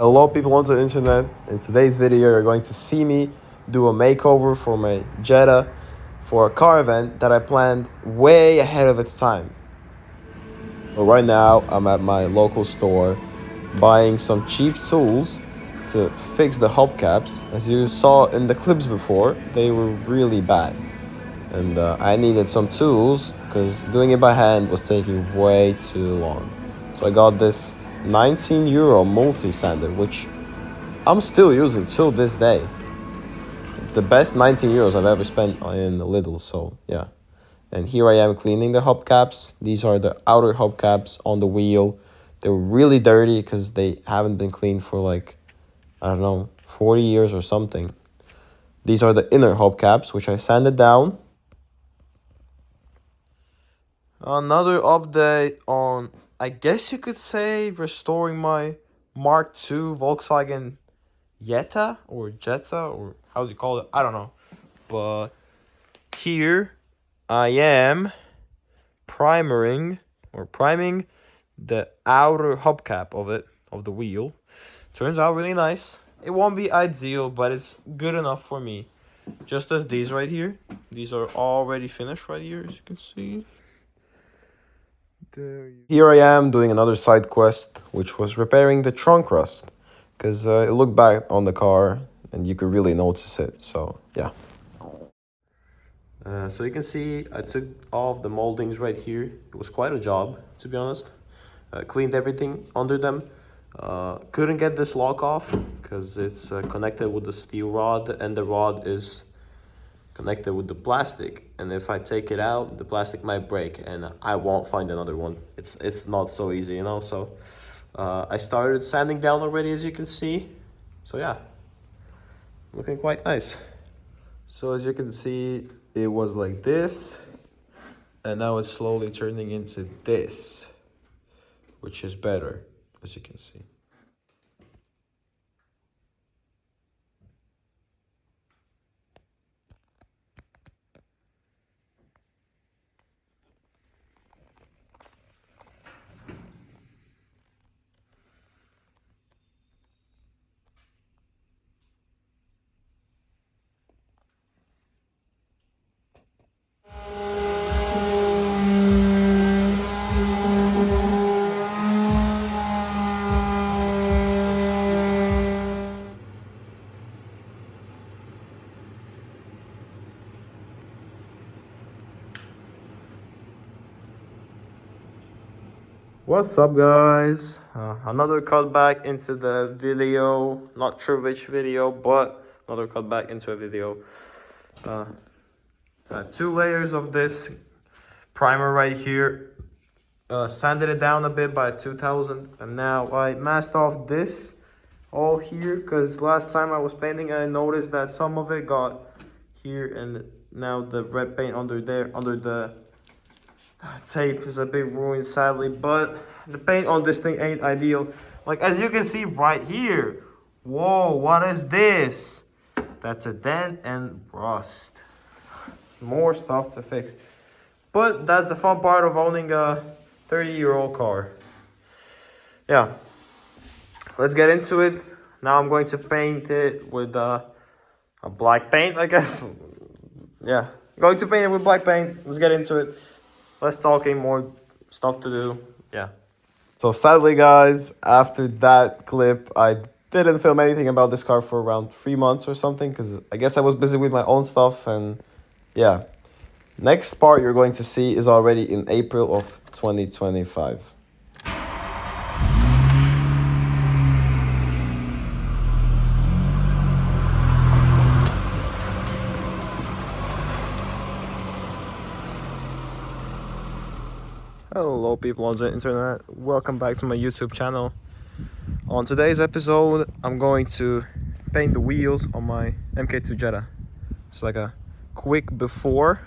Hello people on the internet. In today's video you're going to see me do a makeover for my Jetta for a car event that I planned way ahead of its time. But right now I'm at my local store buying some cheap tools to fix the hubcaps. As you saw in the clips before, they were really bad. And I needed some tools because doing it by hand was taking way too long. So I got this €19 multi-sander, which I'm still using till this day. It's the best €19 I've ever spent in Lidl, so yeah. And here I am cleaning the hubcaps. These are the outer hubcaps on the wheel. They're really dirty because they haven't been cleaned for like, I don't know, 40 years or something. These are the inner hubcaps, which I sanded down. Another update on, I guess you could say, restoring my Mark II Volkswagen Jetta or how do you call it? I don't know. But here I am priming the outer hubcap of the wheel. Turns out really nice. It won't be ideal, but it's good enough for me. Just as these right here. These are already finished right here, as you can see. Here I am doing another side quest, which was repairing the trunk rust. Because it looked bad on the car and you could really notice it, so yeah. So you can see I took off the moldings right here. It was quite a job, to be honest. Cleaned everything under them. Couldn't get this lock off because it's connected with the steel rod, and the rod is connected with the plastic, and if I take it out, the plastic might break and I won't find another one. It's not so easy, you know. So I started sanding down already, as you can see. So yeah, looking quite nice. So as you can see, it was like this, and now it's slowly turning into this, which is better, as you can see. What's up, guys? Another cutback into the video. Not sure which video, but another cutback into a video. 2 layers of this primer right here. Sanded it down a bit by 2000, and now I masked off this all here because last time I was painting I noticed that some of it got here, and now the red paint under the tape is a bit ruined, sadly. But the paint on this thing ain't ideal. Like, as you can see right here. Whoa, what is this? That's a dent and rust. More stuff to fix. But that's the fun part of owning a 30-year-old car. Yeah, let's get into it. Now I'm going to paint it with a black paint, I guess. Yeah, going to paint it with black paint. Let's get into it. Less talking, more stuff to do. Yeah. So sadly, guys, after that clip, I didn't film anything about this car for around 3 months or something, because I guess I was busy with my own stuff. And yeah, next part you're going to see is already in April of 2025. Hello people on the internet, welcome back to my YouTube channel. On today's episode, I'm going to paint the wheels on my MK2 Jetta. It's like a quick before.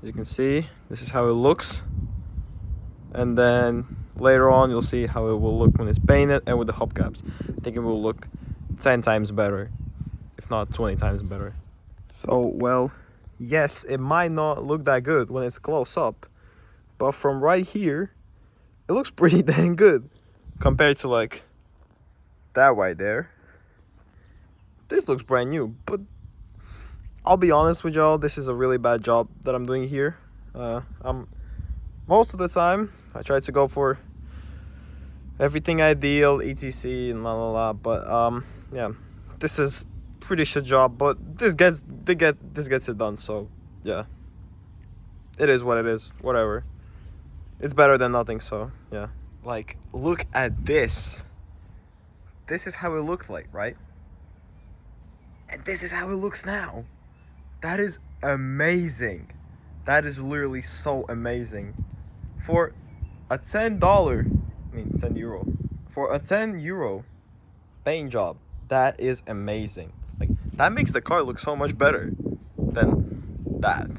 You can see this is how it looks, and then later on you'll see how it will look when it's painted and with the hubcaps. I think it will look 10 times better, if not 20 times better. So, well, yes, it might not look that good when it's close up, but from right here, it looks pretty dang good compared to like that right there. This looks brand new, but I'll be honest with y'all, this is a really bad job that I'm doing here. Most of the time I try to go for everything ideal, etc and la la la, but yeah, this is pretty shit job, but this gets it done, so yeah, it is what it is, whatever. It's better than nothing, so yeah. Like, look at this. This is how it looked like, right? And this is how it looks now. That is amazing. That is literally so amazing. For a $10, I mean 10 euro. For a 10 euro paint job, that is amazing. Like, that makes the car look so much better than that.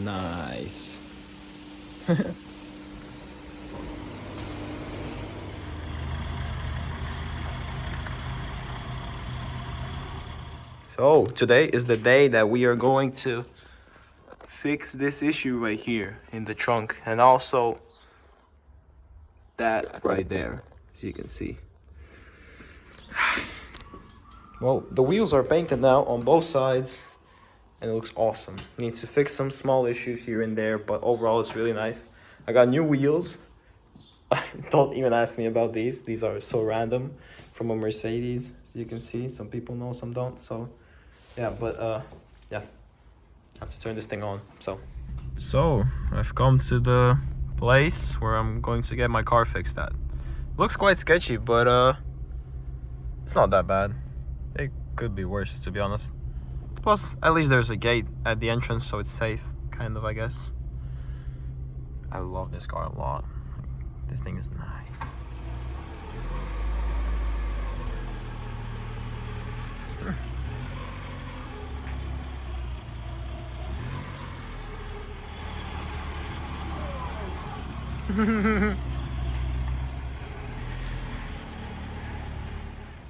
Nice. So today is the day that we are going to fix this issue right here in the trunk, and also that right there, as you can see. Well, the wheels are painted now on both sides, and it looks awesome. Needs to fix some small issues here and there, but overall it's really nice. I got new wheels. Don't even ask me about these. These are so random, from a Mercedes, as you can see. Some people know, some don't. So yeah, but yeah, I have to turn this thing on. So I've come to the place where I'm going to get my car fixed at. Looks quite sketchy, but it's not that bad. It could be worse, to be honest. Plus, at least there's a gate at the entrance, so it's safe, kind of, I guess. I love this car a lot. This thing is nice.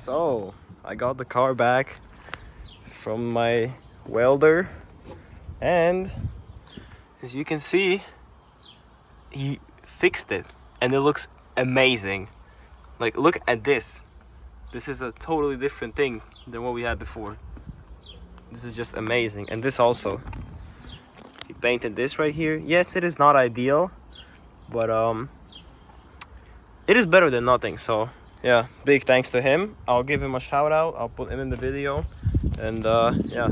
So, I got the car back from my welder, and as you can see, he fixed it and it looks amazing. Like, look at this. This is a totally different thing than what we had before. This is just amazing. And this also, he painted this right here. Yes, it is not ideal, but it is better than nothing. So yeah, big thanks to him. I'll give him a shout out. I'll put him in the video. And yeah,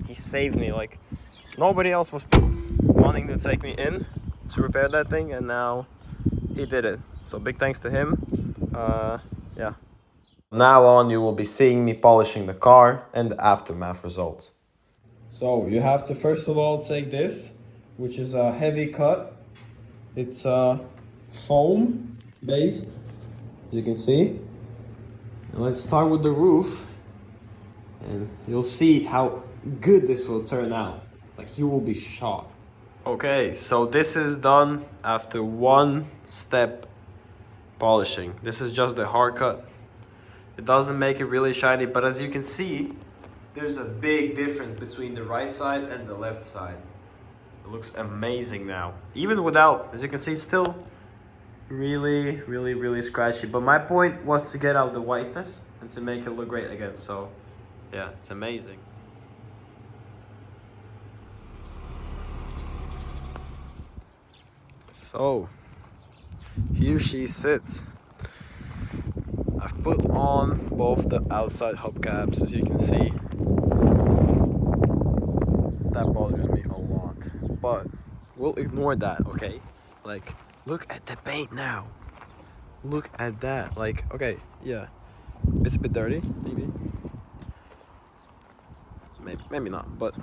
he saved me. Like, nobody else was wanting to take me in to repair that thing, and now he did it. So big thanks to him. Yeah. Now on, you will be seeing me polishing the car and the aftermath results. So you have to first of all take this, which is a heavy cut. It's foam based, as you can see. And let's start with the roof, and you'll see how good this will turn out. Like, you will be shocked. Okay, so this is done after one step polishing. This is just the hard cut. It doesn't make it really shiny, but as you can see, there's a big difference between the right side and the left side. It looks amazing now. Even without, as you can see, it's still really scratchy. But my point was to get out the whiteness and to make it look great again. So yeah, it's amazing. So here she sits. I've put on both the outside hubcaps, as you can see. That bothers me a lot, but we'll ignore that, okay? Like, look at the paint now. Look at that. Like, okay, yeah, it's a bit dirty, maybe not, but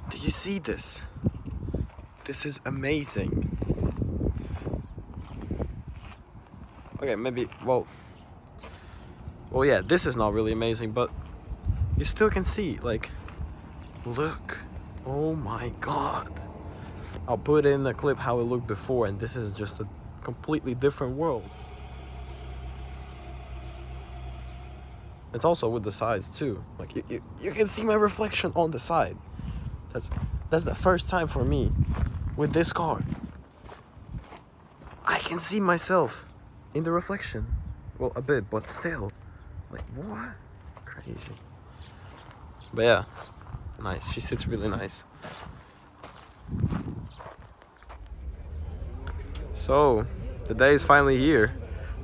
Do you see this? This is amazing. Okay, maybe, well, yeah, this is not really amazing, but you still can see, like, look. Oh my God. I'll put in a clip how it looked before, and this is just a completely different world. It's also with the sides too. Like you can see my reflection on the side. That's the first time for me with this car. I can see myself in the reflection. Well, a bit, but still. Like, what? Crazy. But yeah, nice. She sits really nice. So, the day is finally here.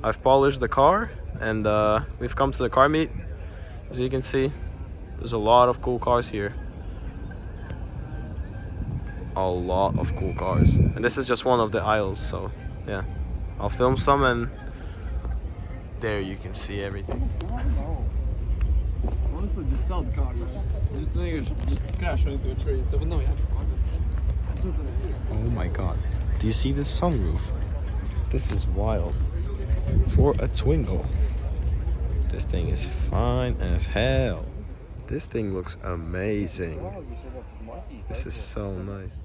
I've polished the car, and we've come to the car meet. As you can see, there's a lot of cool cars here. A lot of cool cars. And this is just one of the aisles, so yeah. I'll film some, and there you can see everything. Honestly, just sell the car, man. Just crash into a tree. No, you have to find it. Oh my God. Do you see this sunroof? This is wild. For a Twingo. This thing is fine as hell. This thing looks amazing. This is so nice.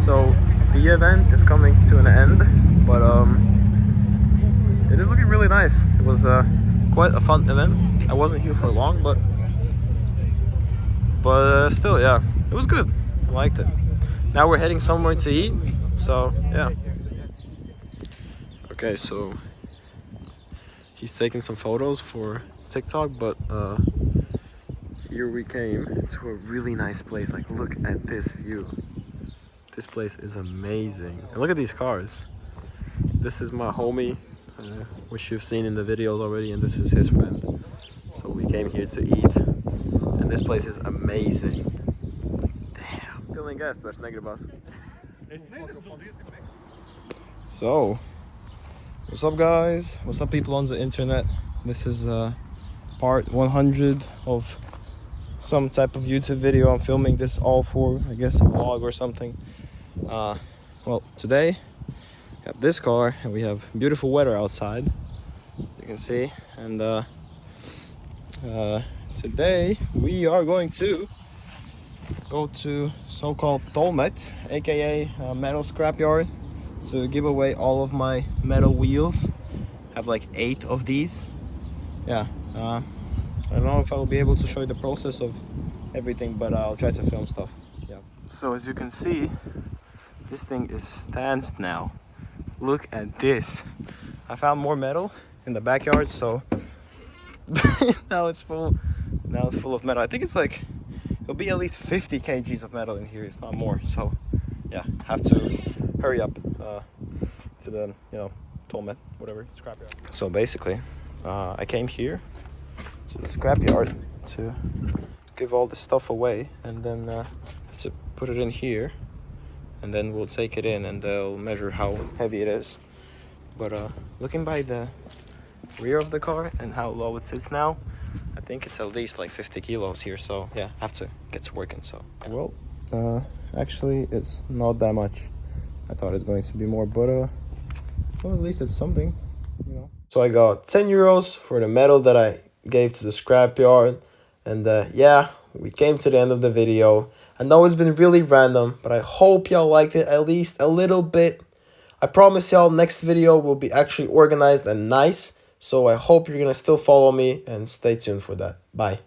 So the event is coming to an end, but it is looking really nice. It was quite a fun event. I wasn't here for long, but still, yeah, it was good. I liked it. Now we're heading somewhere to eat, so yeah. Okay, so he's taking some photos for TikTok, but here we came to a really nice place. Like, look at this view. This place is amazing. And look at these cars. This is my homie, which you've seen in the videos already, and this is his friend. So we came here to eat, and this place is amazing. Damn. Filling gas, that's negative bus. So, what's up, guys? What's up, people on the internet? This is part 100 of some type of YouTube video. I'm filming this all for, I guess, a vlog or something. Well, today we have this car, and we have beautiful weather outside, you can see. And today we are going to go to so-called Tolmet, aka metal scrapyard, to give away all of my metal wheels. I have like 8 of these. Yeah, I don't know if I'll be able to show you the process of everything, but I'll try to film stuff. Yeah. So as you can see, this thing is stanced now. Look at this. I found more metal in the backyard, so now it's full. Now it's full of metal. I think it's like, it'll be at least 50 kgs of metal in here, if not more. So yeah, have to hurry up to the, Tolmet, whatever, scrapyard. So basically, I came here to the scrapyard to give all this stuff away, and then have to put it in here, and then we'll take it in and they'll measure how heavy it is. But looking by the rear of the car and how low it sits now, I think it's at least like 50 kilos here. So yeah, I have to get to working. So yeah. Well, actually it's not that much. I thought it's going to be more, but well, at least it's something, So I got 10 euros for the metal that I gave to the scrapyard, and yeah, we came to the end of the video. I know it's been really random, but I hope y'all liked it at least a little bit. I promise y'all next video will be actually organized and nice, so I hope you're gonna still follow me and stay tuned for that. Bye.